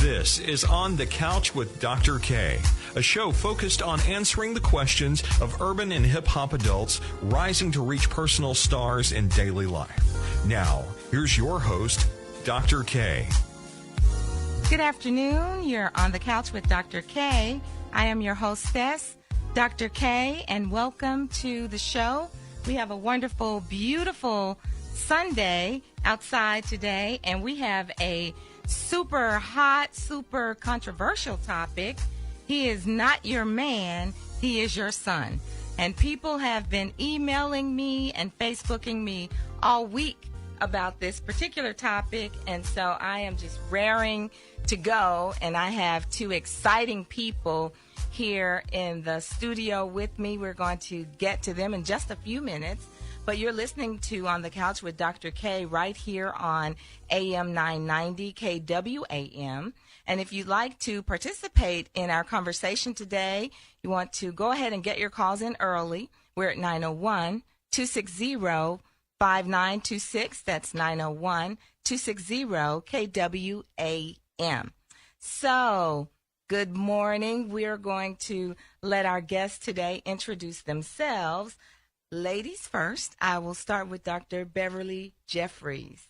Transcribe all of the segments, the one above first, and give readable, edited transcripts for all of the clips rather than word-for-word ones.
This is On the Couch with Dr. K, a show focused on answering the questions of urban and hip-hop adults rising to reach personal stars in daily life. Now, here's your host, Dr. K. Good afternoon. You're On the Couch with Dr. K. I am your hostess, Dr. K, and welcome to the show. We have a wonderful, beautiful Sunday outside today, and we have a super hot, super controversial topic. He is not your man, he is your son. And people have been emailing me and Facebooking me all week about this particular topic, and so I am just raring to go, and I have two exciting people here in the studio with me. We're going to get to them in just a few minutes. But you're listening to On the Couch with Dr. K right here on AM 990 KWAM. And if you'd like to participate in our conversation today, you want to go ahead and get your calls in early. We're at 901-260-5926. That's 901-260-KWAM. So, good morning. We're going to let our guests today introduce themselves. Ladies first, I will start with Dr. Beverly Jeffries.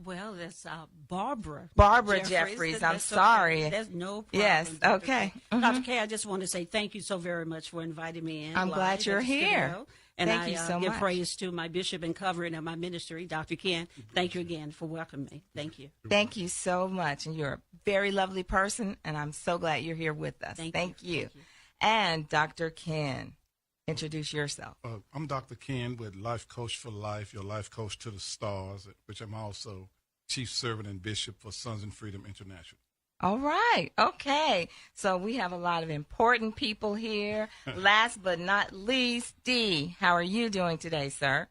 Well, that's Barbara. Barbara Jeffries. I'm sorry. Okay. There's no problem. Yes, Dr. okay. K. Dr. K, I just want to say thank you so very much for inviting me in. I'm glad you're here. And thank you so give much. praise to my bishop and covering of my ministry, Dr. Ken. Thank you again for welcoming me. Thank you. Thank you so much. And you're a very lovely person, and I'm so glad you're here with us. Thank you. And Dr. Ken. Introduce yourself. I'm Dr. Ken with Life Coach for Life, your life coach to the stars, which I'm also Chief Servant and Bishop for Sons in Freedom International. All right. Okay. So we have a lot of important people here. Last but not least, D. How are you doing today, sir?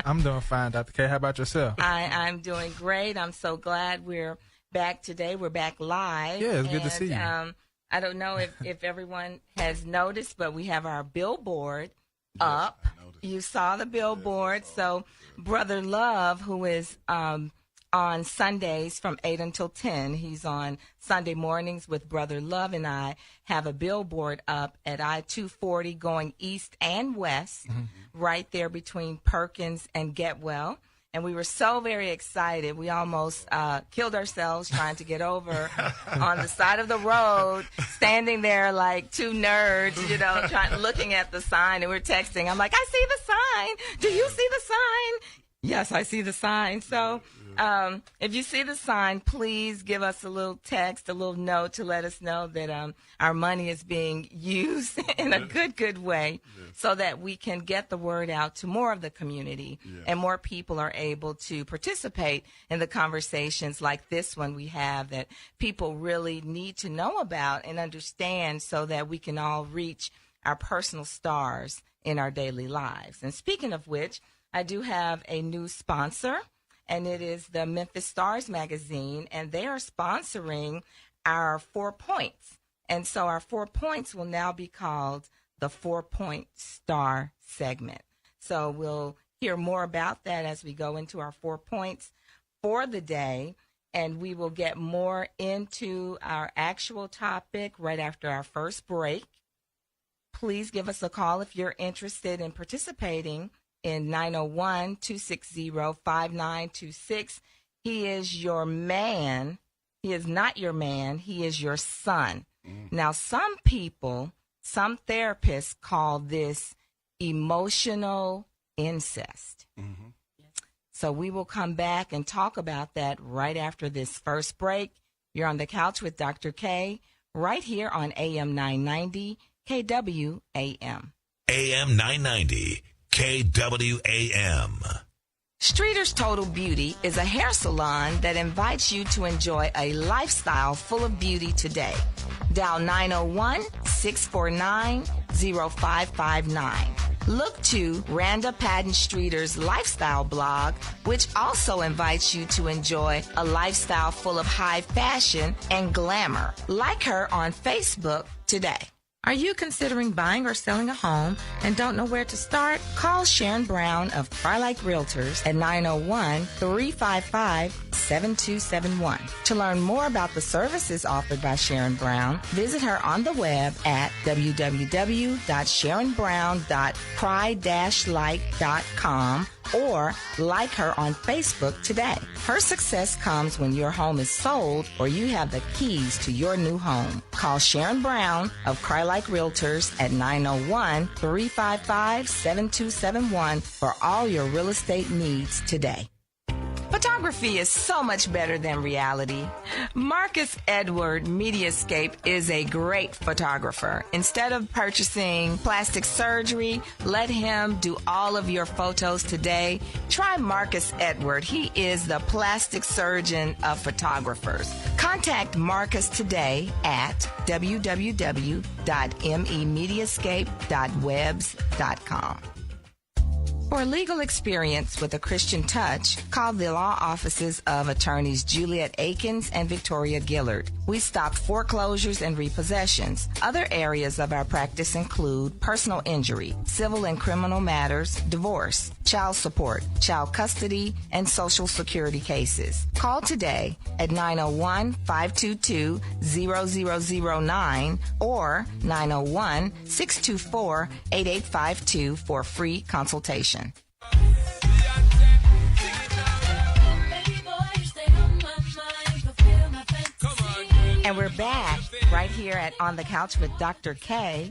I'm doing fine, Dr. K. How about yourself? I'm doing great. I'm so glad we're back today. We're back live. Yeah, it's good to see you. I don't know if everyone has noticed, but we have our billboard up. You saw the billboard. Yes, so Brother Love, who is on Sundays from 8 until 10, he's on Sunday mornings with Brother Love, and I have a billboard up at I-240 going east and west, right there between Perkins and Getwell. And we were so very excited. We almost killed ourselves trying to get over on the side of the road, standing there like two nerds, looking at the sign. And we're texting. I'm like, I see the sign. Do you see the sign? Yes, I see the sign. So if you see the sign, please give us a little text, a little note to let us know that our money is being used in a good way so that we can get the word out to more of the community and more people are able to participate in the conversations like this one we have that people really need to know about and understand so that we can all reach our personal stars in our daily lives. And speaking of which, I do have a new sponsor, and it is the Memphis Stars magazine, and they are sponsoring our 4 points. And so our 4 points will now be called the 4-Point Star segment. So we'll hear more about that as we go into our 4 points for the day, and we will get more into our actual topic right after our first break. Please give us a call if you're interested in participating in 901-260-5926. He is your man. He is not your man. He is your son. Now, some people, some therapists call this emotional incest. So we will come back and talk about that right after this first break. You're on the couch with Dr. K right here on AM 990 KWAM. AM 990 KWAM. Streeter's Total Beauty is a hair salon that invites you to enjoy a lifestyle full of beauty today. Dial 901-649-0559. Look to Randa Patton Streeter's lifestyle blog, which also invites you to enjoy a lifestyle full of high fashion and glamour. Like her on Facebook today. Are you considering buying or selling a home and don't know where to start? Call Sharon Brown of Farlike Realtors at 901-355-7271. To learn more about the services offered by Sharon Brown, visit her on the web at www.sharonbrown.cry-like.com or like her on Facebook today. Her success comes when your home is sold or you have the keys to your new home. Call Sharon Brown of Cry Like Realtors at 901-355-7271 for all your real estate needs today. Photography is so much better than reality. Marcus Edward Mediascape is a great photographer. Instead of purchasing plastic surgery, let him do all of your photos today. Try Marcus Edward. He is the plastic surgeon of photographers. Contact Marcus today at www.memediascape.webs.com. For legal experience with a Christian touch, call the law offices of attorneys Juliet Akins and Victoria Gillard. We stop foreclosures and repossessions. Other areas of our practice include personal injury, civil and criminal matters, divorce, child support, child custody, and social security cases. Call today at 901-522-0009 or 901-624-8852 for a free consultation. And we're back right here at On the Couch with Dr. K,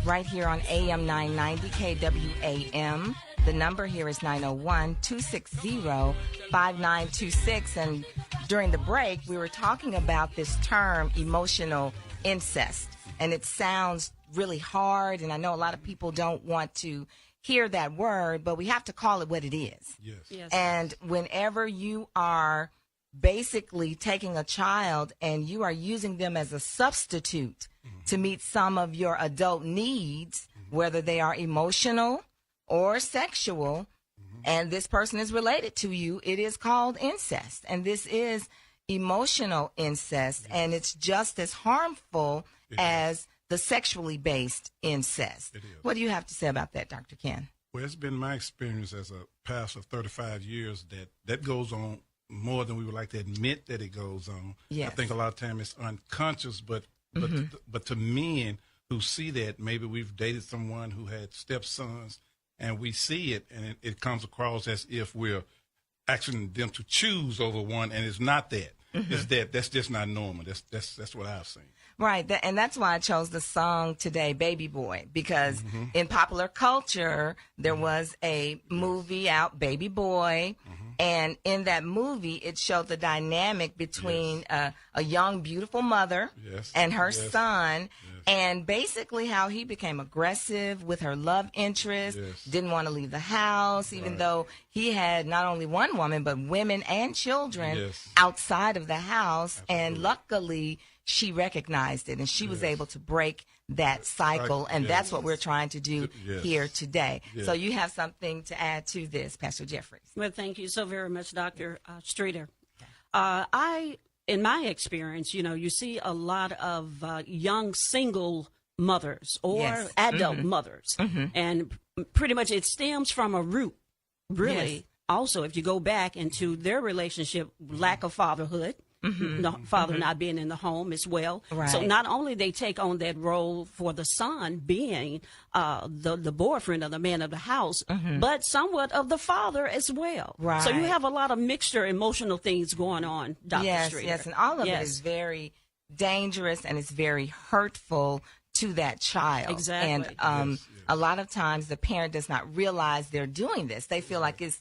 right here on AM 990 KWAM. The number here is 901-260-5926. And during the break, we were talking about this term, emotional incest. And it sounds really hard, and I know a lot of people don't want to hear that word, but we have to call it what it is. Yes. And whenever you are basically taking a child and you are using them as a substitute to meet some of your adult needs, whether they are emotional or sexual, and this person is related to you, it is called incest. And this is emotional incest, and it's just as harmful as the sexually based incest. What do you have to say about that, Dr. Ken? Well, it's been my experience as a pastor of 35 years that goes on more than we would like to admit that it goes on. Yes. I think a lot of times it's unconscious, but to men who see that, maybe we've dated someone who had stepsons, and we see it, and it comes across as if we're asking them to choose over one, and it's not that. It's that's just not normal. That's what I've seen. Right, and that's why I chose the song today, Baby Boy, because in popular culture, there was a movie out, Baby Boy, and in that movie, it showed the dynamic between a young, beautiful mother and her son, and basically how he became aggressive with her love interest, didn't want to leave the house, even though he had not only one woman, but women and children outside of the house, and luckily, she recognized it, and she was able to break that cycle, and that's what we're trying to do here today. So you have something to add to this, Pastor Jeffries. Well, thank you so very much, Dr. Streeter. In my experience, you see a lot of young single mothers or adult mothers, and pretty much it stems from a root, really. Also, if you go back into their relationship, lack of fatherhood, the father not being in the home as well. Right. So not only they take on that role for the son being the boyfriend of the man of the house, but somewhat of the father as well. Right. So you have a lot of mixture emotional things going on, Dr. Streeter. Yes, and all of it is very dangerous, and it's very hurtful to that child. Exactly. And a lot of times the parent does not realize they're doing this. They feel like it's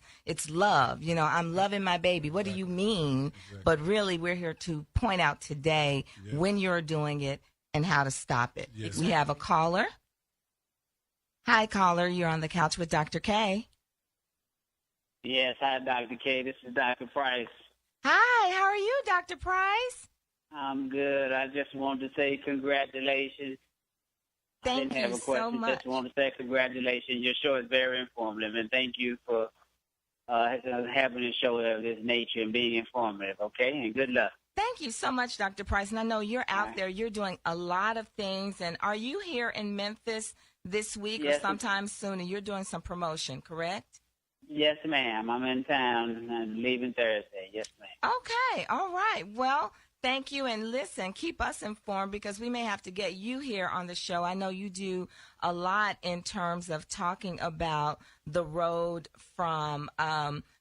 love. I'm loving my baby. What do you mean? But really, we're here to point out today when you're doing it and how to stop it. We have a caller. Hi, caller. You're on the couch with Dr. K. Yes, hi, Dr. K. This is Dr. Price. Hi, how are you, Dr. Price? I'm good. I just wanted to say congratulations. Thank you so much. Just want to say congratulations. Your show is very informative, and thank you for having a show of this nature and being informative, okay? And good luck. thank you so much, Dr. Price. And I know you're out there. You're doing a lot of things. And are you here in Memphis this week or sometime soon? And you're doing some promotion, correct? Yes, ma'am. I'm in town and leaving Thursday. Yes, ma'am. Okay. All right. Well, thank you. And listen, keep us informed because we may have to get you here on the show. I know you do a lot in terms of talking about the road from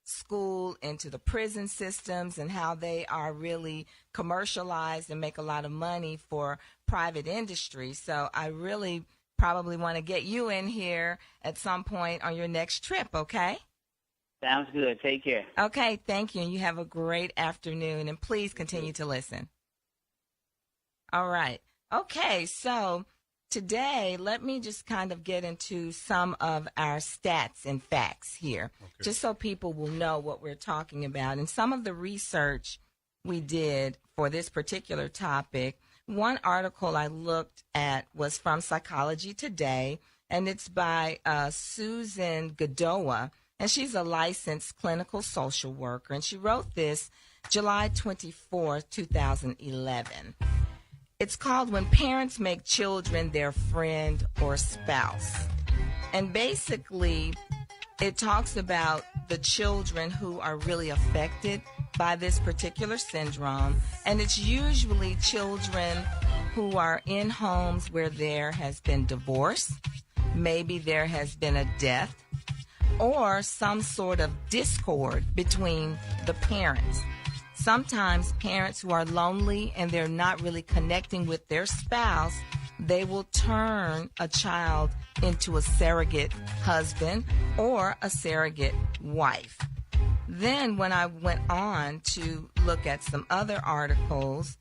school into the prison systems and how they are really commercialized and make a lot of money for private industry. So I really probably want to get you in here at some point on your next trip, okay? Sounds good. Take care. Okay, thank you. And you have a great afternoon. And please continue to listen. All right. Okay, so today, let me just kind of get into some of our stats and facts here, just so people will know what we're talking about. And some of the research we did for this particular topic, one article I looked at was from Psychology Today, and it's by Susan Godowa. And she's a licensed clinical social worker. And she wrote this July 24, 2011. It's called When Parents Make Children Their Friend or Spouse. And basically, it talks about the children who are really affected by this particular syndrome. And it's usually children who are in homes where there has been divorce, maybe there has been a death, or some sort of discord between the parents. Sometimes parents who are lonely and they're not really connecting with their spouse, they will turn a child into a surrogate husband or a surrogate wife. Then when I went on to look at some other articles,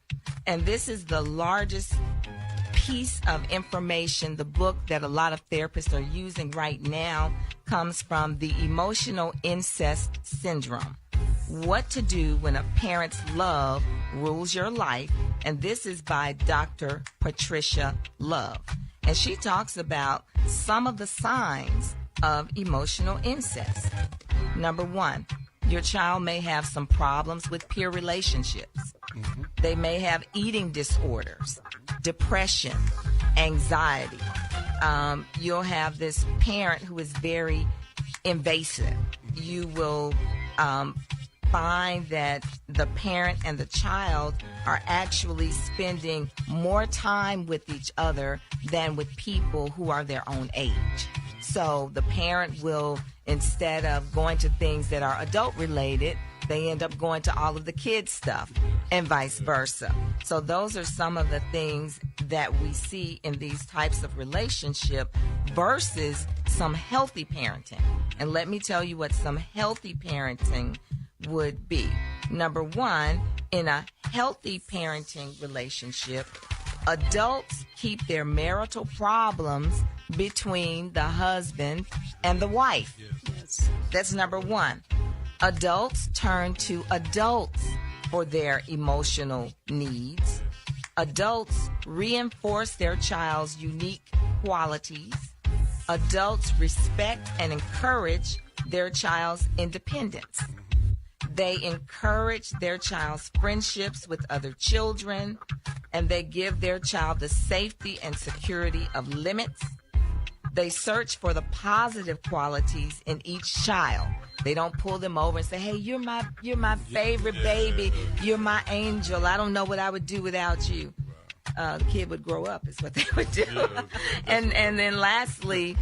and this is the largest piece of information, the book that a lot of therapists are using right now comes from the Emotional Incest Syndrome. What to do when a parent's love rules your life. And this is by Dr. Patricia Love. And she talks about some of the signs of emotional incest. Number one, your child may have some problems with peer relationships. They may have eating disorders, depression, anxiety. You'll have this parent who is very invasive. You will find that the parent and the child are actually spending more time with each other than with people who are their own age. So the parent will, instead of going to things that are adult related, they end up going to all of the kids' stuff and vice versa. So those are some of the things that we see in these types of relationship versus some healthy parenting. And let me tell you what some healthy parenting would be. Number one, in a healthy parenting relationship, adults keep their marital problems between the husband and the wife. Yes. That's number one. Adults turn to adults for their emotional needs. Adults reinforce their child's unique qualities. Adults respect and encourage their child's independence. They encourage their child's friendships with other children, and they give their child the safety and security of limits. They search for the positive qualities in each child. They don't pull them over and say, "Hey, you're my favorite baby. You're my angel. I don't know what I would do without you." The kid would grow up is what they would do. And then lastly,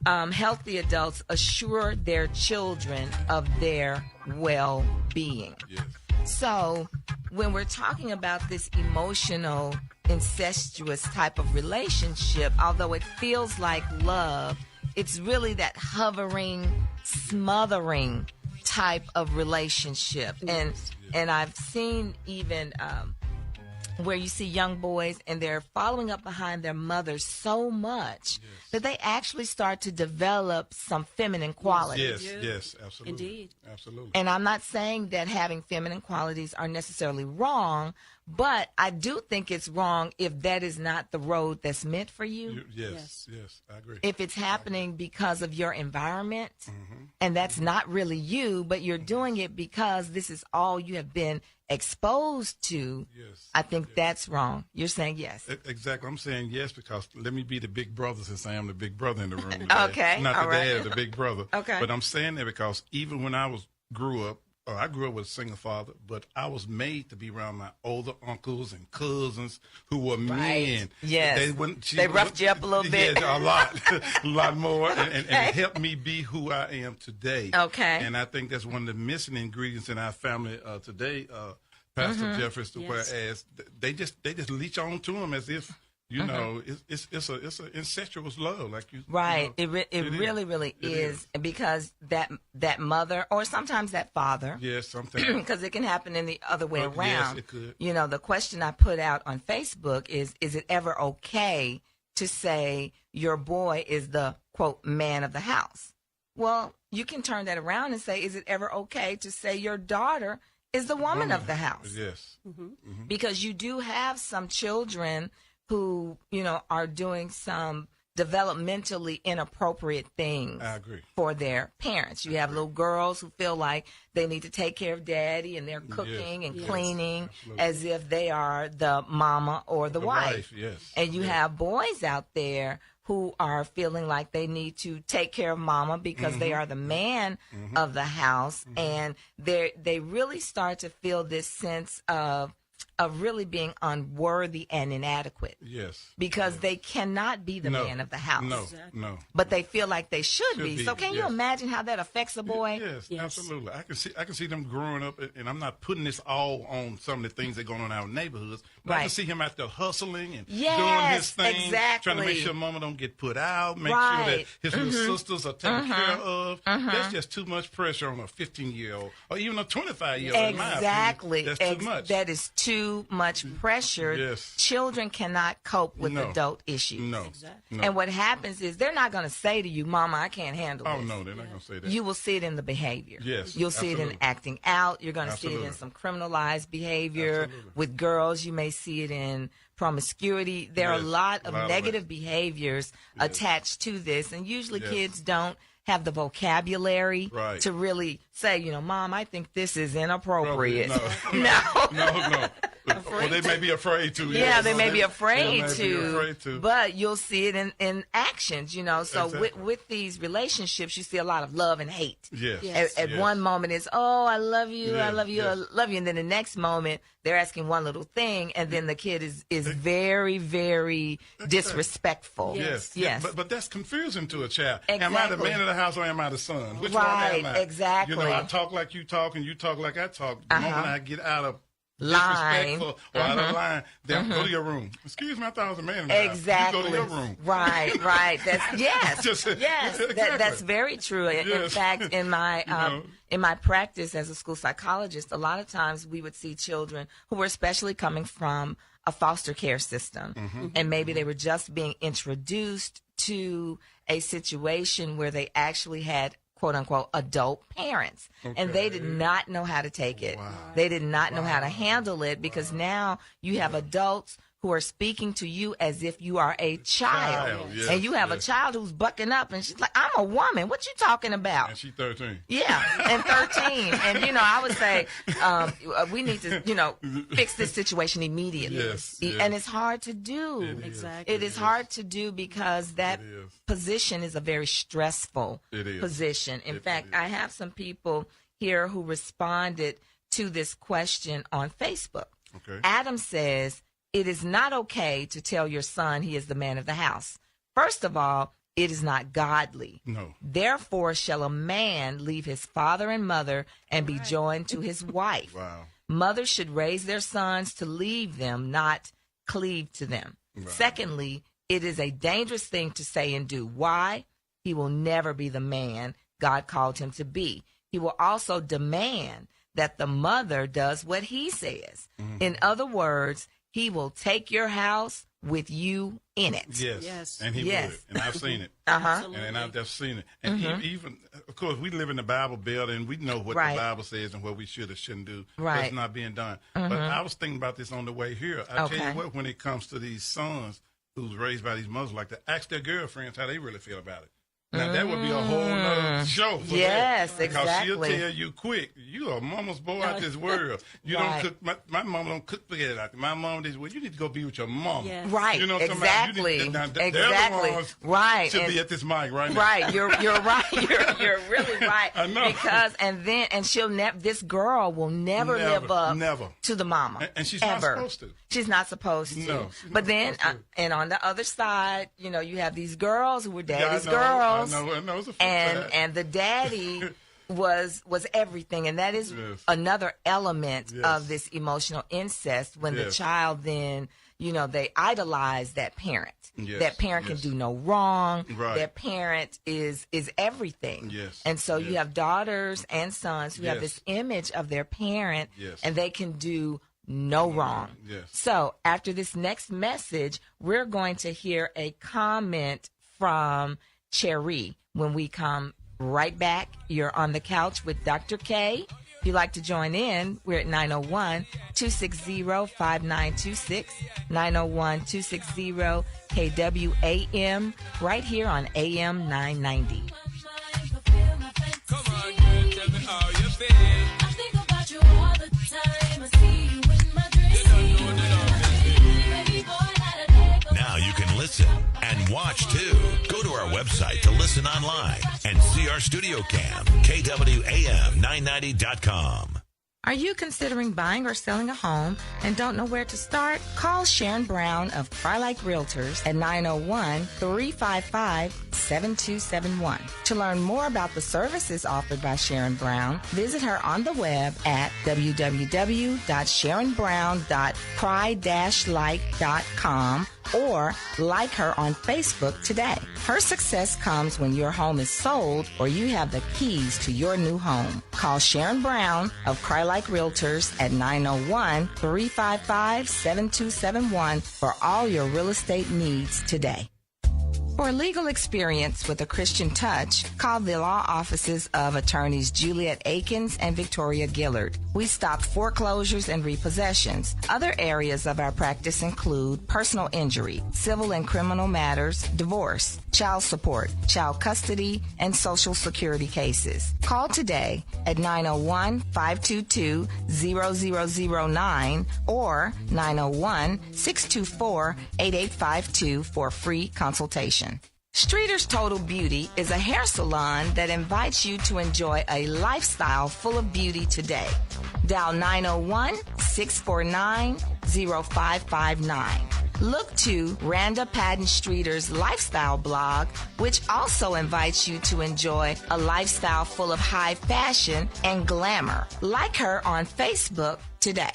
healthy adults assure their children of their well-being. Yes. So when we're talking about this emotional, incestuous type of relationship, although it feels like love, it's really that hovering, smothering type of relationship. And I've seen even where you see young boys and they're following up behind their mothers so much that they actually start to develop some feminine qualities. Yes, absolutely. Indeed. Absolutely. And I'm not saying that having feminine qualities are necessarily wrong, but I do think it's wrong if that is not the road that's meant for you. Yes, I agree. If it's happening because of your environment, and that's not really you, but you're doing it because this is all you have been exposed to, Yes. I think that's wrong. You're saying yes. Exactly. I'm saying yes because let me be the big brother since I am the big brother in the room today. Okay, Not all the right. dad, the big brother. Okay. But I'm saying that because even when grew up, I grew up with a single father, but I was made to be around my older uncles and cousins who were men. Yes. They roughed you up a little bit. Yeah, a lot more, and it helped me be who I am today. Okay. And I think that's one of the missing ingredients in our family today, Pastor Jeffries. Yes. Whereas they just leech on to them as if you know it's a incestuous love, like you. Right. You know, It really is because that mother or sometimes that father. Yes, sometimes. Because it can happen in the other way around. Yes, it could. You know, the question I put out on Facebook is it ever okay to say your boy is the, quote, man of the house? Well, you can turn that around and say, is it ever okay to say your daughter is the woman of the house? Yes. Because you do have some children who, you know, are doing some developmentally inappropriate things I agree. for their parents. You have little girls who feel like they need to take care of daddy and they're cooking and cleaning as if they are the mama or the wife. Yes. And you have boys out there who are feeling like they need to take care of mama because they are the man of the house. And they really start to feel this sense of really being unworthy and inadequate. Yes. Because they cannot be the man of the house. No, no. But they feel like they should be. So can you imagine how that affects a boy? Yes, absolutely. I can see them growing up, and I'm not putting this all on some of the things that are going on in our neighborhoods, but I can see him out there hustling and doing his thing, trying to make sure mama don't get put out, make sure that his little sisters are taken care of. That's just too much pressure on a 15-year-old or even a 25-year-old. Exactly. That's too much. That is too much pressure. Yes. Children cannot cope with adult issues. No. Exactly. No. And what happens is they're not going to say to you, Mama, I can't handle Oh, this. no, they're not going to say that. You will see it in the behavior. Yes, You'll see it in absolutely. acting out. You're going to see it Absolutely. in some criminalized behavior. Absolutely. With girls, you may see it in promiscuity. There are a Yes, lot of a lot of negative that. behaviors attached to this. And usually Yes. kids don't have the vocabulary Right. to really say, you know, Mom, I think this is inappropriate. Probably, No. no. Or they may be afraid to. Yeah, they No, may be afraid they may be afraid to. but you'll see it in actions, you know. So Exactly. with these relationships, you see a lot of love and hate. Yes. At yes. one moment, it's, oh, I love you, I Yes, love you, yes. I love you. And then the next moment, they're asking one little thing, and then the kid is very, very disrespectful. Yes. But that's confusing to a child. Am I the Exactly. man of the house or am I the son? Which Right, one am I? exactly. You know, I talk like you talk and you talk like I talk. The moment I get out of Line. disrespectful or out of line, then go to your room. Excuse me, I thought I was a man in the house. Exactly. You go to your room. Right. That's yes. Yes. Exactly. That's very true. In Yes. fact, in my know. in my practice as a school psychologist, a lot of times we would see children who were especially coming from a foster care system, and maybe they were just being introduced to a situation where they actually had, quote unquote, adult parents. And they did not know how to take it. Wow. They did not know how to handle it because now you have adults who are speaking to you as if you are a child. Yes, And you have a yes. child who's bucking up and she's like, I'm a woman. What you talking about? And she's 13. Yeah, and 13. And, you know, I would say we need to, you know, fix this situation immediately. Yes, yes. And it's hard to do. Exactly. It is hard to do because that It is. position is a very stressful It is. position. In fact, is. I have some people here who responded to this question on Facebook. Okay. Adam says, it is not okay to tell your son he is the man of the house. First of all, it is not godly. No. Therefore shall a man leave his father and mother and be joined to his wife. Wow. Mothers should raise their sons to leave them, not cleave to them. Right. Secondly, it is a dangerous thing to say and do. Why? He will never be the man God called him to be. He will also demand that the mother does what he says. In other words, he will take your house with you in it. Yes. And he Yes. would. And I've seen it. And I've just seen it. And even, of course, we live in the Bible Belt and we know what Right. the Bible says and what we should or shouldn't do. Right. That's not being done. But I was thinking about this on the way here. I tell you what, when it comes to these sons who's raised by these mothers like that, ask their girlfriends how they really feel about it. Now, that would be a whole nother show for yes, that. Because exactly. she'll tell you quick, you are a mama's boy out this world. You Right. don't cook, my mama don't cook spaghetti out there. My mom is, well, you need to go be with your mama. Yes. Right, You know what I'm talking exactly. about? Now, Exactly. They're the ones Right. should And- be at this mic right now. Right, you're right. You're really right. I know. Because and she'll never. This girl will never live up to the mama. And she's ever. not supposed to. She's not supposed to. No, she's but not then, supposed to. and on the other side, you know, you have these girls who were Yeah, daddy's I know, girls, I know. It's a flip side. and the daddy was everything, and that is Yes. another element Yes. of this emotional incest when the Yes. child then, you know, they idolize that parent. Yes, That parent yes. can do no wrong. Right. That parent is everything. Yes, And so you yes. have daughters and sons who have Yes. this image of their parent, Yes. and they can do no wrong. Yes. So after this next message, we're going to hear a comment from Cherry. When we come right back, you're on the couch with Dr. K. If you'd like to join in, we're at 901-260-5926, 901-260-KWAM, right here on AM 990. Come on, girl, tell me how you feel. I think about you all the time. I see you in my dreams. Now you can listen and watch too. Go to our website to listen online and see our studio cam, KWAM990.com. Are you considering buying or selling a home and don't know where to start? Call Sharon Brown of Cry-Like Realtors at 901-355-7271. To learn more about the services offered by Sharon Brown, visit her on the web at www.sharonbrown.cry-like.com or like her on Facebook today. Her success comes when your home is sold or you have the keys to your new home. Call Sharon Brown of Cry-Like Realtors at 901-355-7271 for all your real estate needs today. For legal experience with a Christian touch, call the law offices of attorneys Juliet Akins and Victoria Gillard. We stop foreclosures and repossessions. Other areas of our practice include personal injury, civil and criminal matters, divorce, child support, child custody, and social security cases. Call today at 901-522-0009 or 901-624-8852 for a free consultation. Streeter's Total Beauty is a hair salon that invites you to enjoy a lifestyle full of beauty today. Dial 901-649-0559. Look to Randa Patton Streeter's lifestyle blog, which also invites you to enjoy a lifestyle full of high fashion and glamour. Like her on Facebook today.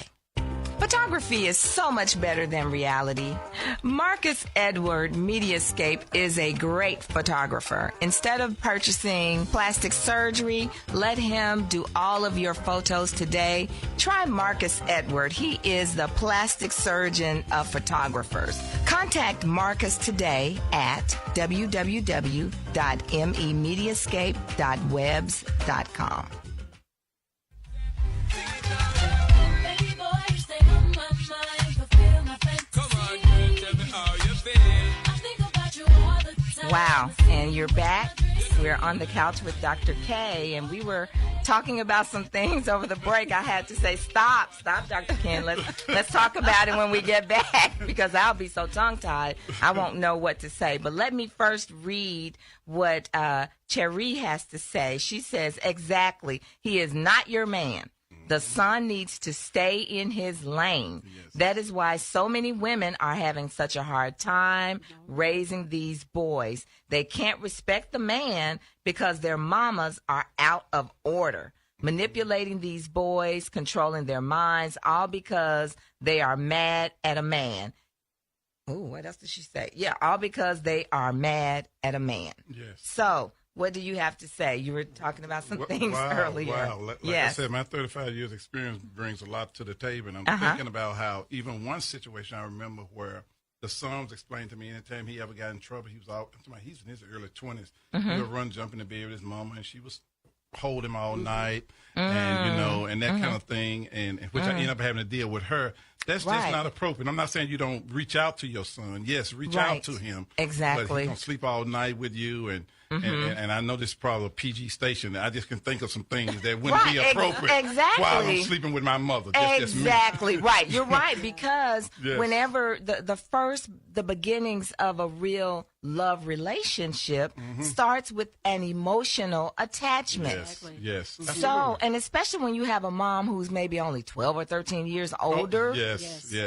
Photography is so much better than reality. Marcus Edward Mediascape is a great photographer. Instead of purchasing plastic surgery, let him do all of your photos today. Try Marcus Edward. He is the plastic surgeon of photographers. Contact Marcus today at www.memediascape.webs.com. Wow, and you're back. We're on the couch with Dr. K, and we were talking about some things over the break. I had to say, stop, Dr. Ken. Let's talk about it when we get back, because I'll be so tongue-tied, I won't know what to say. But let me first read what Cherry has to say. She says, exactly, he is not your man. The son needs to stay in his lane. Yes. That is why so many women are having such a hard time raising these boys. They can't respect the man because their mamas are out of order, manipulating these boys, controlling their minds, all because they are mad at a man. Oh, what else did she say? Yeah, all because they are mad at a man. Yes. So, what do you have to say? You were talking about some things earlier. Wow. Like I said, my 35 years experience brings a lot to the table. And I'm thinking about how even one situation I remember where the son was explained to me anytime he ever got in trouble, he's in his early 20s. He would run, jump in the bed with his mama, and she was hold him all night, and that kind of thing, and which I end up having to deal with her. That's just not appropriate. I'm not saying you don't reach out to your son. Yes, reach out to him. Exactly. But he's going to sleep all night with you, and and I know this is probably a PG station. I just can think of some things that wouldn't be appropriate exactly. while I'm sleeping with my mother. Just Exactly, right. You're right, because Yes. whenever the beginnings of a real love relationship starts with an emotional attachment. Yes. So, and especially when you have a mom who's maybe only 12 or 13 years older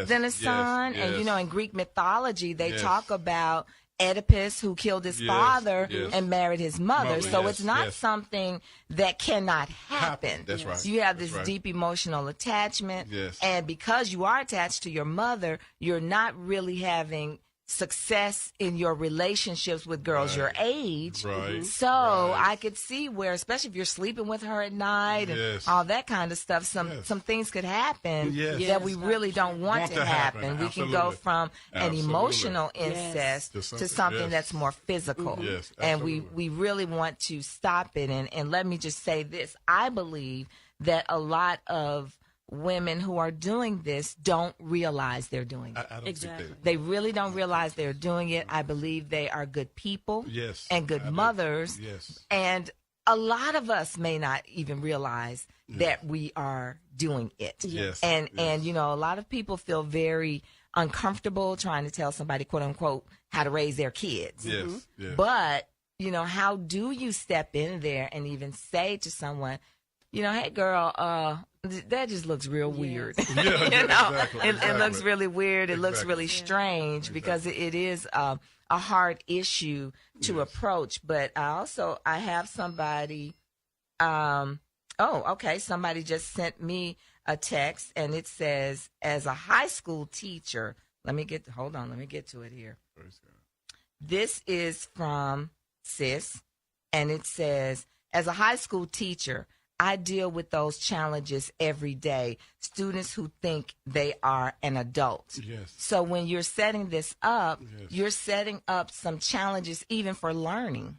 than a son. And, you know, in Greek mythology, they talk about Oedipus, who killed his father and married his mother. So it's not something that cannot happen. That's right. You have this deep emotional attachment. And because you are attached to your mother, you're not really having success in your relationships with girls your age. So I could see where, especially if you're sleeping with her at night and all that kind of stuff, some things could happen that we really don't want to happen. We can go from an emotional incest to something that's more physical. And we really want to stop it. And let me just say this. I believe that a lot of women who are doing this don't realize they're doing it. I don't think they really don't realize they're doing it. I believe they are good people and good mothers. And a lot of us may not even realize that we are doing it. And you know, a lot of people feel very uncomfortable trying to tell somebody, quote unquote, how to raise their kids. But, you know, how do you step in there and even say to someone, you know, hey girl, that just looks real weird. You know, it looks really weird. It looks really strange because it is a hard issue to approach. But I have somebody, somebody just sent me a text and it says, as a high school teacher, let me get to it here. This is from Sis, and it says, as a high school teacher, I deal with those challenges every day. Students who think they are an adult. So when you're setting this up, you're setting up some challenges even for learning.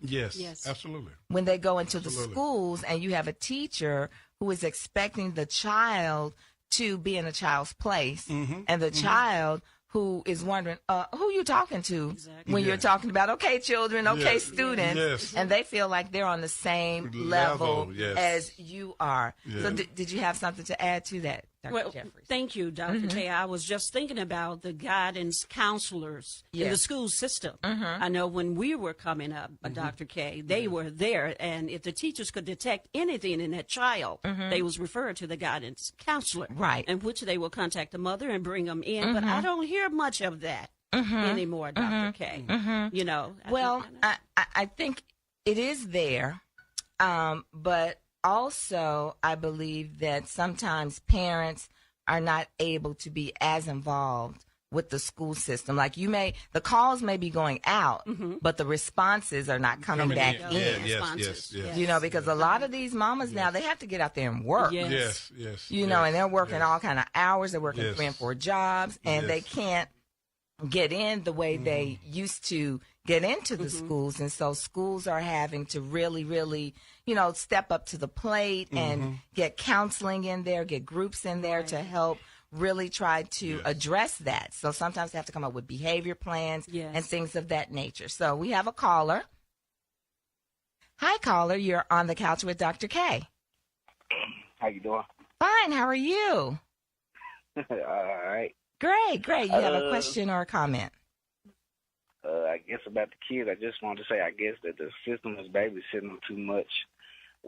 Absolutely. When they go into the schools and you have a teacher who is expecting the child to be in a child's place, and the child who is wondering, who you talking to when you're talking about, okay, children, okay, students, and they feel like they're on the same level as you are. So did you have something to add to that, Dr. Jeffries? Thank you, Dr. K. I was just thinking about the guidance counselors in the school system. I know when we were coming up, Dr. K, they were there, and if the teachers could detect anything in that child, they was referred to the guidance counselor, in which they will contact the mother and bring them in. But I don't hear much of that anymore, Dr. K. You know, I think it is there, but also I believe that sometimes parents are not able to be as involved with the school system. Like the calls may be going out, but the responses are not coming back in. You know, because a lot of these mamas now, they have to get out there and work. You know, and they're working all kind of hours. They're working 3 and 4 jobs, and they can't get in the way they used to get into the schools. And so schools are having to really, really, you know, step up to the plate and get counseling in there, get groups in there to help really try to address that. So sometimes they have to come up with behavior plans and things of that nature. So we have a caller. Hi, caller. You're on the couch with Dr. K. How you doing? Fine. How are you? All right. Great. You have a question or a comment? I guess about the kids, I just want to say, I guess that the system is babysitting them too much,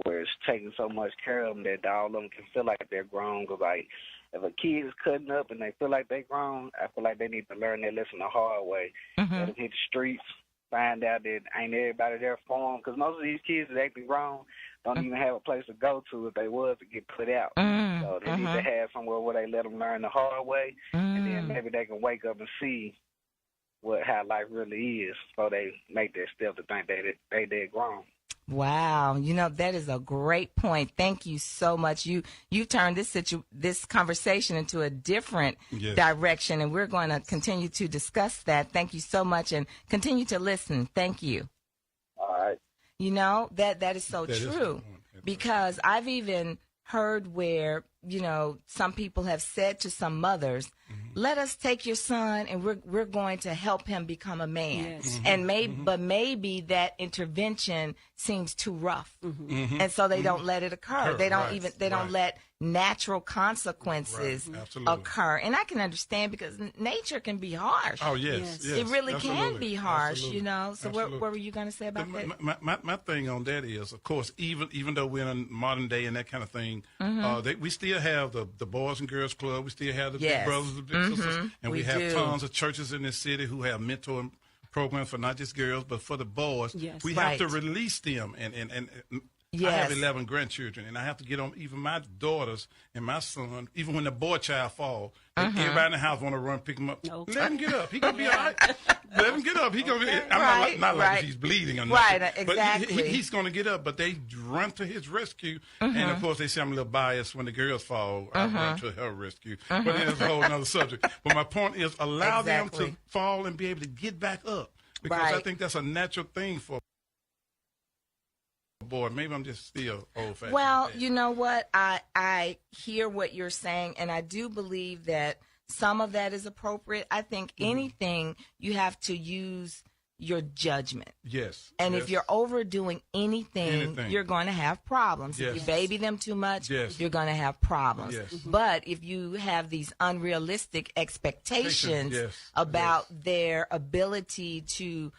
where it's taking so much care of them that all of them can feel like they're grown. Because, like, if a kid is cutting up and they feel like they're grown, I feel like they need to learn their lesson the hard way. Let them hit the streets, find out that ain't everybody there for them. Because most of these kids that acting grown don't even have a place to go to if they was to get put out. So they need to have somewhere where they let them learn the hard way, and then maybe they can wake up and see how life really is, so they make that step to think they're grown. Wow, you know, that is a great point. Thank you so much. You turned this conversation into a different direction, and we're going to continue to discuss that. Thank you so much, and continue to listen. Thank you. All right. You know, that is so true, because I've even heard where, you know, some people have said to some mothers let us take your son and we're going to help him become a man. Yes. And maybe that intervention seems too rough. And so they don't let it occur. They don't let natural consequences occur. And I can understand because nature can be harsh. Oh, yes. It really can Absolutely. be harsh, Absolutely. you know. So Absolutely. what were you going to say about that? My thing on that is, of course, even though we're in modern day and that kind of thing, we still have the Boys and Girls Club. We still have the Big Brothers and Big Sisters. And we have tons of churches in this city who have mentoring programs for not just girls, but for the boys. Yes. We have to release them. And I have 11 grandchildren, and I have to get on even my daughters and my son, even when the boy child falls, everybody in the house want to run pick him up. No. Let him get up. He going to be all right. Let him get up. He going to be, I'm not like he's bleeding or nothing. Right, exactly. But he's going to get up, but they run to his rescue. And, of course, they say I'm a little biased. When the girls fall, I run to her rescue. But then it's a whole other subject. But my point is allow them to fall and be able to get back up. Because I think that's a natural thing for boy. Maybe I'm just still old-fashioned. Well, you know what? I hear what you're saying, and I do believe that some of that is appropriate. I think anything you have to use your judgment. Yes. And if you're overdoing anything, you're going to have problems. Yes. If you baby them too much, you're going to have problems. Yes. But if you have these unrealistic expectations about their ability to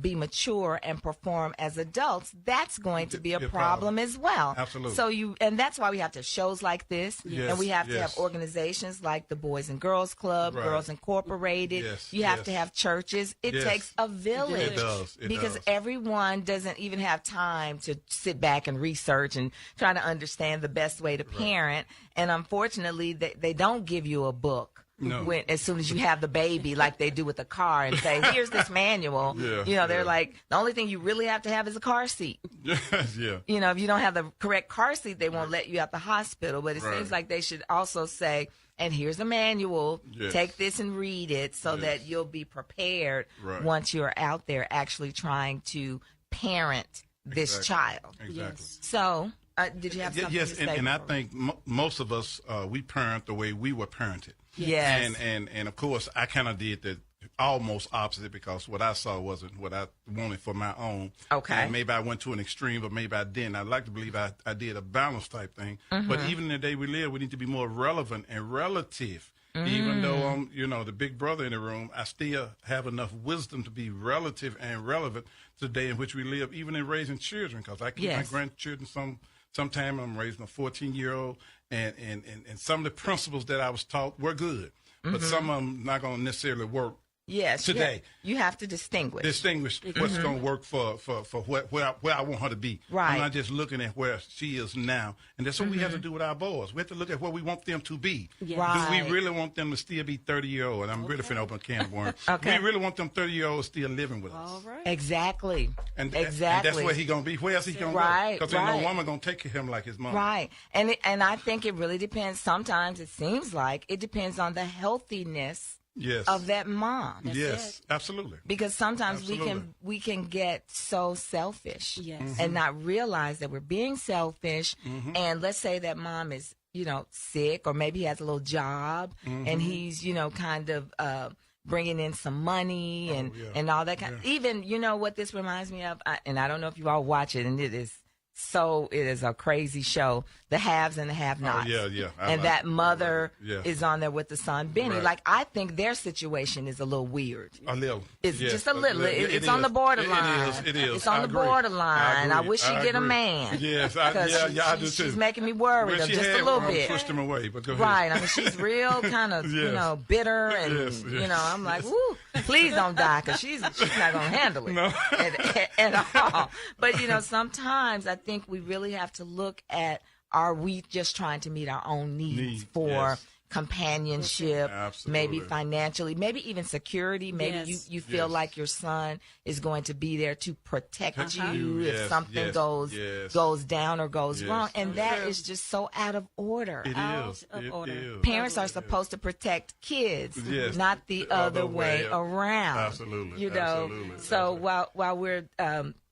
be mature and perform as adults, that's going to be a problem as well. Absolutely. So and that's why we have to have shows like this, and we have to have organizations like the Boys and Girls Club, Girls Incorporated. You have to have churches. It takes a village. It does. Because everyone doesn't even have time to sit back and research and try to understand the best way to parent. And unfortunately, they don't give you a book. No. As soon as you have the baby, like they do with the car, and say, "Here's this manual." They're like, the only thing you really have to have is a car seat. If you don't have the correct car seat, they won't let you out the hospital. But it seems like they should also say, "And here's a manual. Take this and read it, so that you'll be prepared once you're out there actually trying to parent this child." Exactly. So, did you have something to say? Yes, and I think most of us we parent the way we were parented. Yes. And of course, I kind of did the almost opposite because what I saw wasn't what I wanted for my own. Okay. And maybe I went to an extreme, but maybe I didn't. I'd like to believe I did a balance type thing. But even in the day we live, we need to be more relevant and relative. Even though I'm, the big brother in the room, I still have enough wisdom to be relative and relevant to the day in which we live, even in raising children, because I keep my grandchildren sometime I'm raising a 14-year-old, and some of the principles that I was taught were good, but some of them not going to necessarily work today. You have to distinguish what's going to work for where I want her to be. Right. I'm not just looking at where she is now. And that's what we have to do with our boys. We have to look at where we want them to be. Right. Do we really want them to still be 30-year-old? And I'm really finna open a can of worms. Do we really want them 30-year-olds still living with us? All right. Exactly. And that's where he going to be. Where else he going to go? Because ain't no woman going to take care of him like his mom. Right. And I think it really depends. Sometimes it seems like it depends on the healthiness of that mom. Yes, absolutely. Because sometimes we can get so selfish and not realize that we're being selfish. And let's say that mom is, sick, or maybe he has a little job and he's, kind of bringing in some money and all that kind of, even, what this reminds me of, and I don't know if you all watch it, and it is a crazy show, The Haves and the Have-Nots. And that mother is on there with the son, Benny. Like, I think their situation is a little weird. A little. It's just a little. It's on the borderline. It is. It's on the borderline. I wish she'd get a man. Yes, I do too. She's making me worried just a little bit. Pushed him away, but go ahead. Right. I mean, she's real kind of, bitter, and I'm like, woo, please don't die, because she's not gonna handle it at all. But sometimes I think we really have to look at, are we just trying to meet our own needs for companionship, maybe financially, maybe even security. Maybe you feel like your son is going to be there to protect you if something goes down or goes wrong. And that is just so out of order. It is. Parents are supposed to protect kids, not the other way around. Absolutely. So while we're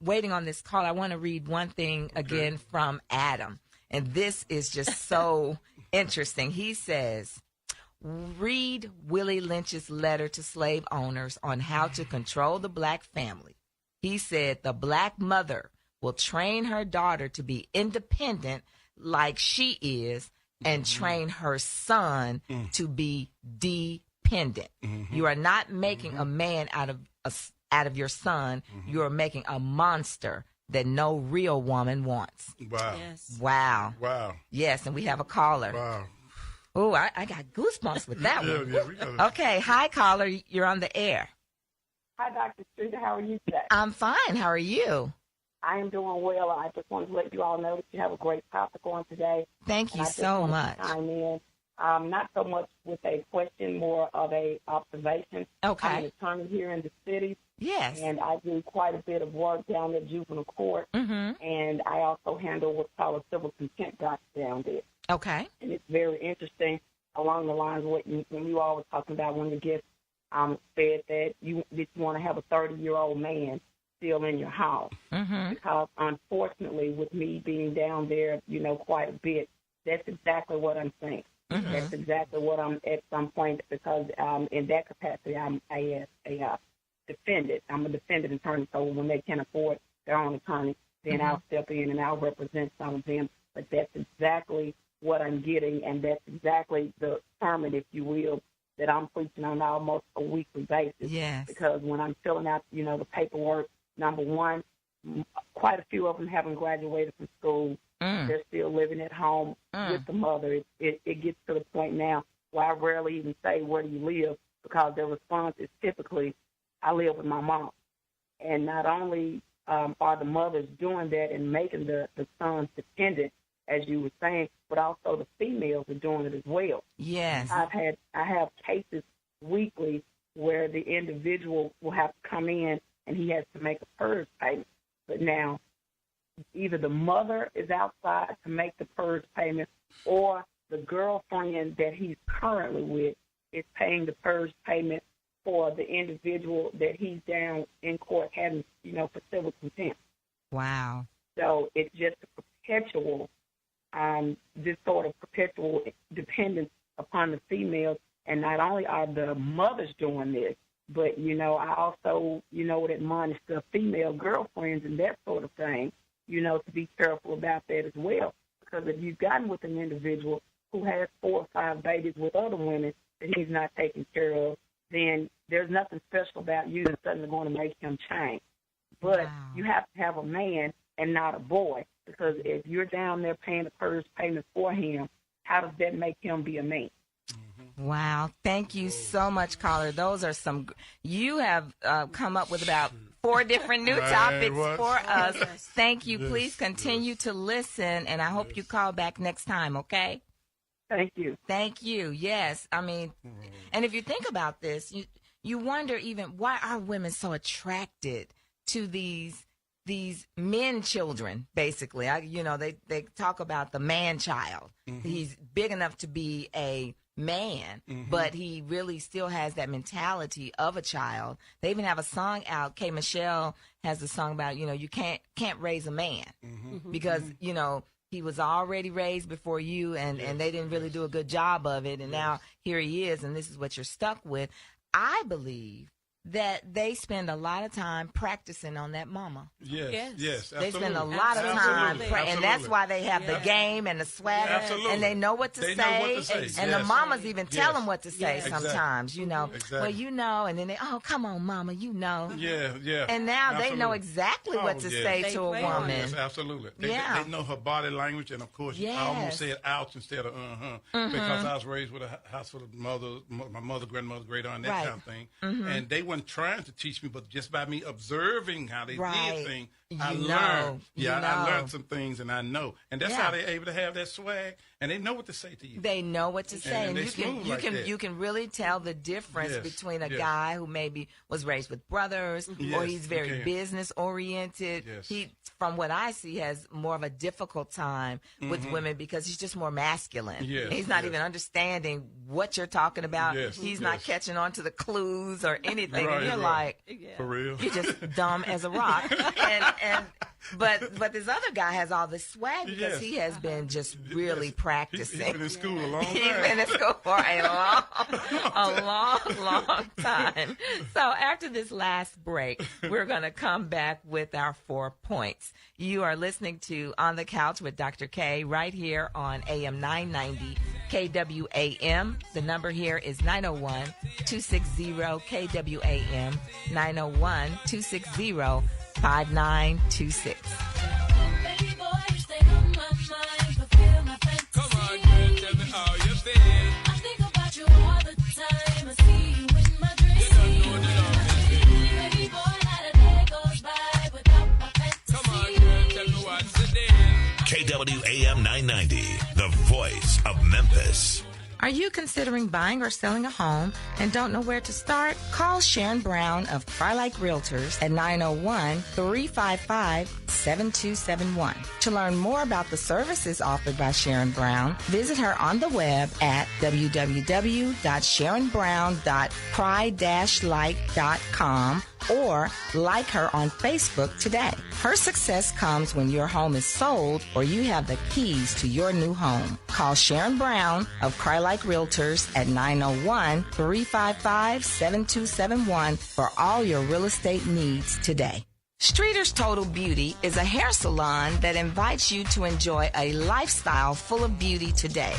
waiting on this call, I want to read one thing again from Adam. And this is just so interesting. He says, Read Willie Lynch's letter to slave owners on how to control the black family. He said the black mother will train her daughter to be independent like she is and train her son to be dependent. You are not making a man out of your son. You are making a monster that no real woman wants. Wow. Yes. Wow. Wow. Yes, and we have a caller. Wow. Oh, I got goosebumps with that one. Yeah, we gotta... Okay, hi, caller. You're on the air. Hi, Dr. Streeter. How are you today? I'm fine. How are you? I am doing well. I just wanted to let you all know that you have a great topic on today. Thank you so much. Chime in. Not so much with a question, more of a observation. Okay. I'm an attorney here in the city. Yes. And I do quite a bit of work down at juvenile court. And I also handle what's called a civil contempt docket down there. Okay. And it's very interesting along the lines of what when you all were talking about when the guest said that you want to have a 30-year-old man still in your house. Because unfortunately, with me being down there, quite a bit, that's exactly what I'm saying. That's exactly what I'm at some point, because in that capacity, I'm a defendant. I'm a defendant attorney, so when they can afford their own attorney, then I'll step in and I'll represent some of them. But that's exactly what I'm getting, and that's exactly the sermon, if you will, that I'm preaching on almost a weekly basis. Yes. Because when I'm filling out, the paperwork, number one, quite a few of them haven't graduated from school. They're still living at home with the mother. It gets to the point now where I rarely even say, where do you live? Because their response is typically, I live with my mom. And not only are the mothers doing that and making the sons dependent, as you were saying, but also the females are doing it as well. Yes. I have cases weekly where the individual will have to come in and he has to make a purge payment. But now, either the mother is outside to make the purge payment, or the girlfriend that he's currently with is paying the purge payment for the individual that he's down in court having, for civil contempt. Wow. So it's just a perpetual, this sort of perpetual dependence upon the females. And not only are the mothers doing this, but, I also, would admonish the female girlfriends and that sort of thing, to be careful about that as well. Because if you've gotten with an individual who has 4 or 5 babies with other women that he's not taking care of, then there's nothing special about you that's suddenly going to make him change. But you have to have a man and not a boy, because if you're down there paying the purge payment for him, how does that make him be a man? Wow. Thank you so much, caller. Those are some, you have come up with about 4 different new topics for us. Thank you. Please continue to listen, and I hope you call back next time, okay? Thank you. Thank you. Yes. I mean, and if you think about this, you wonder even, why are women so attracted to these men children, basically? They talk about the man child. He's big enough to be a man, but he really still has that mentality of a child. They even have a song out. K. Michelle has a song about, you can't raise a man because, he was already raised before you, and they didn't really do a good job of it. And now here he is, and this is what you're stuck with. I believe that they spend a lot of time practicing on that mama. Yes, absolutely. They spend a lot of time, and that's why they have the game and the swagger, and they know what to say. And the mamas even tell them what to say sometimes, Well, and then they, oh, come on, mama, Yeah. And now they know exactly what to say to a woman. Yes, absolutely. They know her body language, and of course, I almost said ouch instead of because I was raised with a house full of my mother, grandmother, great aunt, that kind of thing, and they weren't trying to teach me, but just by me observing how they did things, I learned. I learned some things, and I know, and that's how they're able to have that swag, and they know what to say to you. They know what to say, and you you can really tell the difference between a guy who maybe was raised with brothers, or he's very business oriented. He, from what I see, has more of a difficult time with women because he's just more masculine. He's not even understanding what you're talking about. He's not catching on to the clues or anything. And you're like, for real, you're just dumb as a rock. But this other guy has all this swag because he has been just really practicing. He's been in school a long time. He's been in school for a long time. So after this last break, we're going to come back with our 4 points. You are listening to On the Couch with Dr. K right here on AM 990 KWAM. The number here is 901-260-KWAM, 901-260-5926. Come on, girl, tell me how you feel. I think about you all the time. I see you in my dreams. You don't know the love is real. Baby boy, not a day goes by without my fantasy. Come on, girl, tell me what's the deal. KWAM 990, the voice of Memphis. Are you considering buying or selling a home and don't know where to start? Call Sharon Brown of Cry-Like Realtors at 901-355-7271. To learn more about the services offered by Sharon Brown, visit her on the web at www.sharonbrown.cry-like.com or like her on Facebook today. Her success comes when your home is sold or you have the keys to your new home. Call Sharon Brown of Cry-Like Realtors at 901-355-7271 for all your real estate needs today. Streeter's Total Beauty is a hair salon that invites you to enjoy a lifestyle full of beauty today.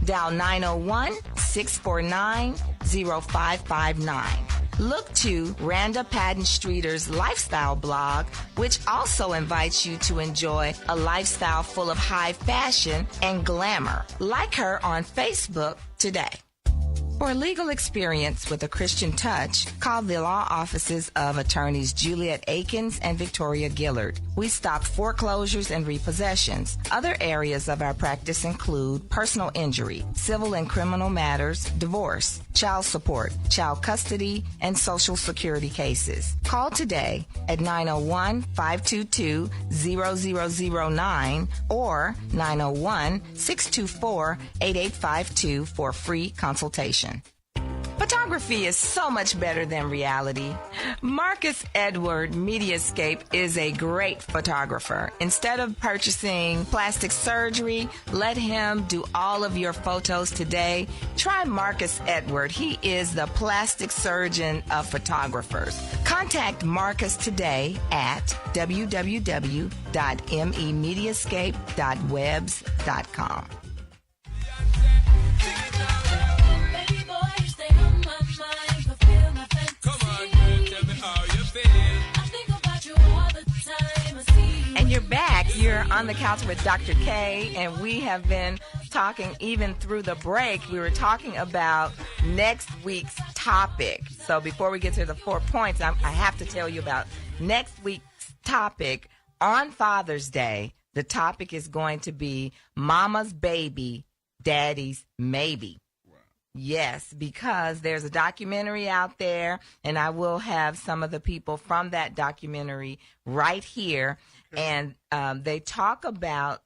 Dial 901-649-0559. Look to Randa Patton Streeter's lifestyle blog, which also invites you to enjoy a lifestyle full of high fashion and glamour. Like her on Facebook today. For legal experience with a Christian touch, call the law offices of attorneys Juliet Akins and Victoria Gillard. We stop foreclosures and repossessions. Other areas of our practice include personal injury, civil and criminal matters, divorce, child support, child custody, and social security cases. Call today at 901-522-0009 or 901-624-8852 for a free consultation. Photography is so much better than reality. Marcus Edward Mediascape is a great photographer. Instead of purchasing plastic surgery, let him do all of your photos today. Try Marcus Edward. He is the plastic surgeon of photographers. Contact Marcus today at www.memediascape.webs.com. And you're back. You're on the couch with Dr. K, and we have been talking even through the break. We were talking about next week's topic. So before we get to the 4 points, I have to tell you about next week's topic. On Father's Day, the topic is going to be Mama's Baby, Daddy's Maybe. Yes, because there's a documentary out there, and I will have some of the people from that documentary right here. And they talk about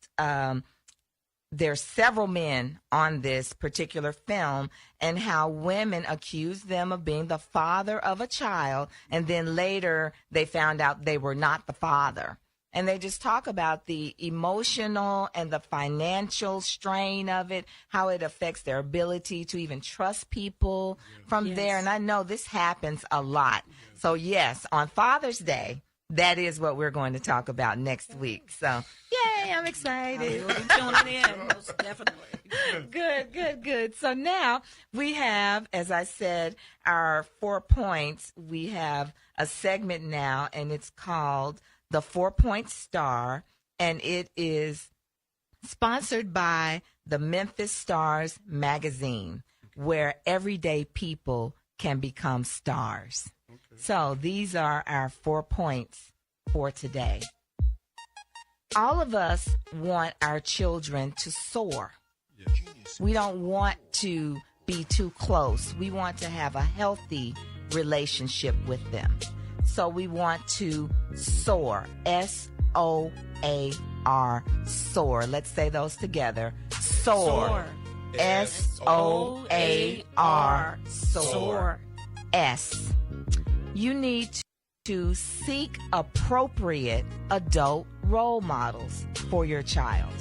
there's several men on this particular film and how women accuse them of being the father of a child, and then later they found out they were not the father. And they just talk about the emotional and the financial strain of it, how it affects their ability to even trust people from there. And I know this happens a lot. So, yes, on Father's Day, that is what we're going to talk about next week. So, yay, I'm excited. We'll be tuning in, most definitely. Good. So now we have, as I said, our 4 points. We have a segment now, and it's called the 4-Point Star, and it is sponsored by the Memphis Stars magazine, where everyday people can become stars. Okay. So these are our 4 points for today. All of us want our children to soar. Yes. We don't want to be too close. We want to have a healthy relationship with them. So we want to soar, S-O-A-R, soar. Let's say those together. Soar, S-O-A-R, soar, S. You need to seek appropriate adult role models for your child.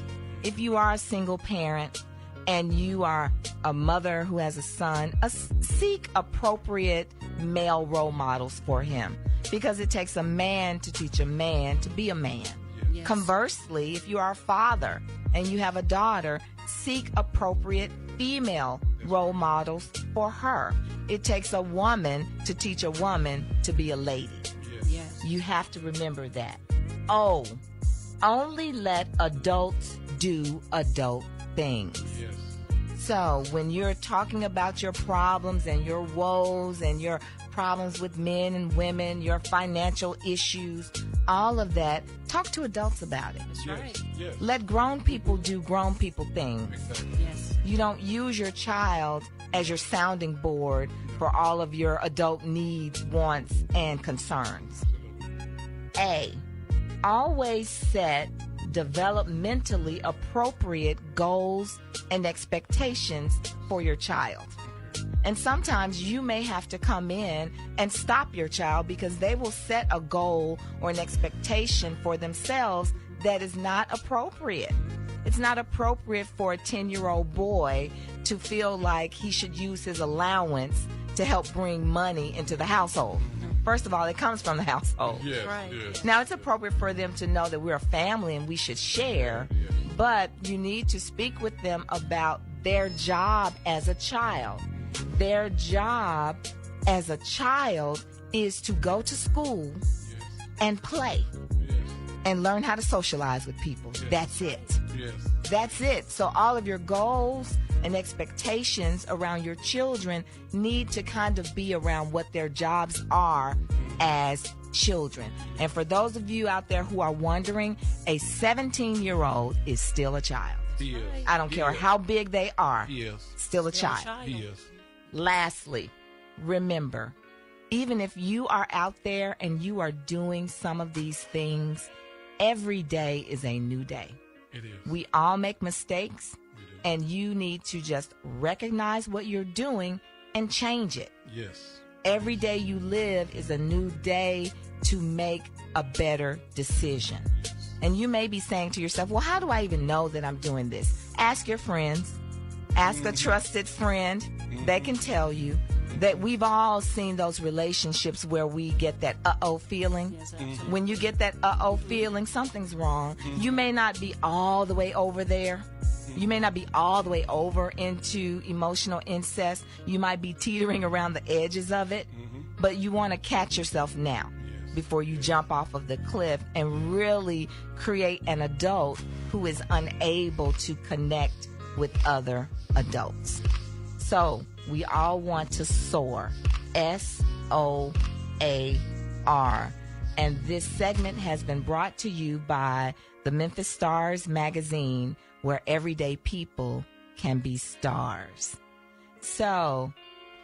If you are a single parent and you are a mother who has a son, seek appropriate male role models for him, because it takes a man to teach a man to be a man. Yes. Conversely, if you are a father and you have a daughter, seek appropriate female role models for her. It takes a woman to teach a woman to be a lady. Yes. You have to remember that. Oh, only let adults do adult things. Yes. So when you're talking about your problems and your woes and your problems with men and women, your financial issues, all of that, talk to adults about it. That's right. Yes. Let grown people do grown people things. Exactly. Yes. You don't use your child as your sounding board for all of your adult needs, wants, and concerns. A, always set developmentally appropriate goals and expectations for your child. And sometimes you may have to come in and stop your child because they will set a goal or an expectation for themselves that is not appropriate. It's not appropriate for a 10-year-old boy to feel like he should use his allowance to help bring money into the household. First of all, it comes from the household. Yes. Right. Yes. Now, it's appropriate for them to know that we're a family and we should share, but you need to speak with them about their job as a child. Their job as a child is to go to school and play and learn how to socialize with people. That's it. Yes. That's it. So all of your goals and expectations around your children need to kind of be around what their jobs are as children. And for those of you out there who are wondering, a 17-year-old is still a child. He is. I don't care how big they are, He is. still a child. He is. Lastly, remember, even if you are out there and you are doing some of these things, every day is a new day. It is. We all make mistakes, We do. and you need to just recognize what you're doing and change it. Yes. Every day you live is a new day to make a better decision. And you may be saying to yourself, well, how do I even know that I'm doing this? Ask your friends. Ask a trusted friend. They can tell you. That we've all seen those relationships where we get that uh-oh feeling. Yes, absolutely. When you get that uh-oh feeling, something's wrong. You may not be all the way over there. You may not be all the way over into emotional incest. You might be teetering around the edges of it. But you want to catch yourself now before you jump off of the cliff and really create an adult who is unable to connect with other adults. So we all want to soar, S-O-A-R. And this segment has been brought to you by the Memphis Stars magazine, where everyday people can be stars. So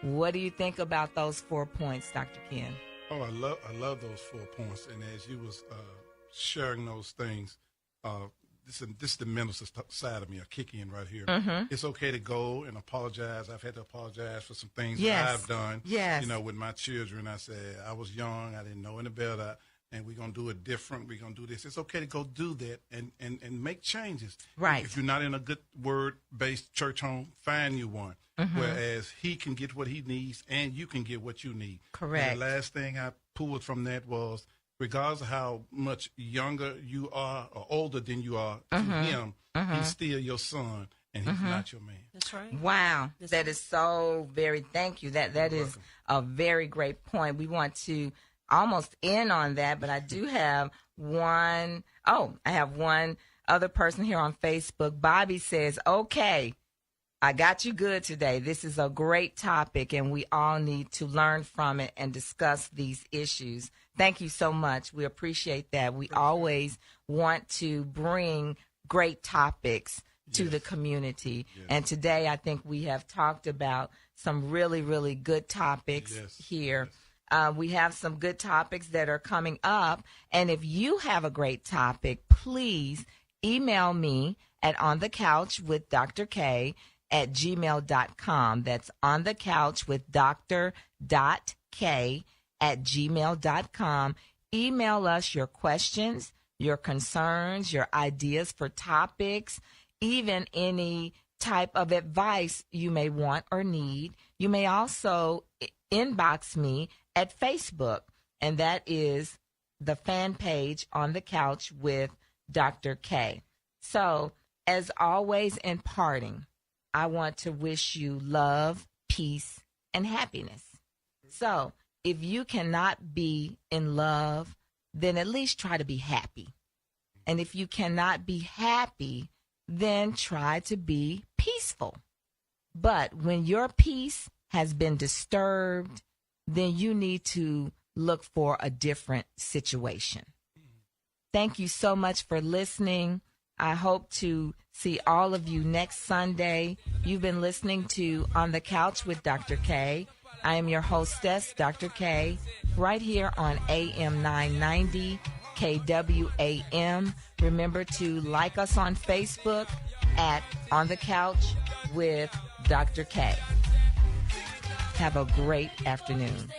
what do you think about those 4 points, Dr. Ken? Oh, I love those 4 points. And as you was sharing those things, this is the mental side of me, a kick in right here. It's okay to go and apologize. I've had to apologize for some things that I've done. Yes. You know, with my children, I said, I was young, I didn't know any better, and we're going to do it different. We're going to do this. It's okay to go do that and make changes. Right. If you're not in a good word-based church home, find you one. Whereas he can get what he needs and you can get what you need. Correct. And the last thing I pulled from that was, regardless of how much younger you are or older than you are to him, he's still your son and he's not your man. That's right. Wow. That is so very, thank you. That is a very great point. We want to almost end on that, but I do have I have one other person here on Facebook. Bobby says, okay, I got you good today. This is a great topic, and we all need to learn from it and discuss these issues. Thank you so much. We appreciate that. We always want to bring great topics to the community. And today I think we have talked about some really, really good topics here. We have some good topics that are coming up. And if you have a great topic, please email me at onthecouchwithdrk@gmail.com. That's onthecouchwithdr.k @gmail.com. Email us your questions, your concerns, your ideas for topics, even any type of advice you may want or need. You may also inbox me at Facebook, and that is the fan page On the Couch with Dr. K. So, as always, in parting, I want to wish you love, peace, and happiness. So, if you cannot be in love, then at least try to be happy. And if you cannot be happy, then try to be peaceful. But when your peace has been disturbed, then you need to look for a different situation. Thank you so much for listening. I hope to see all of you next Sunday. You've been listening to On the Couch with Dr. K. I am your hostess, Dr. K, right here on AM 990 KWAM. Remember to like us on Facebook at On the Couch with Dr. K. Have a great afternoon.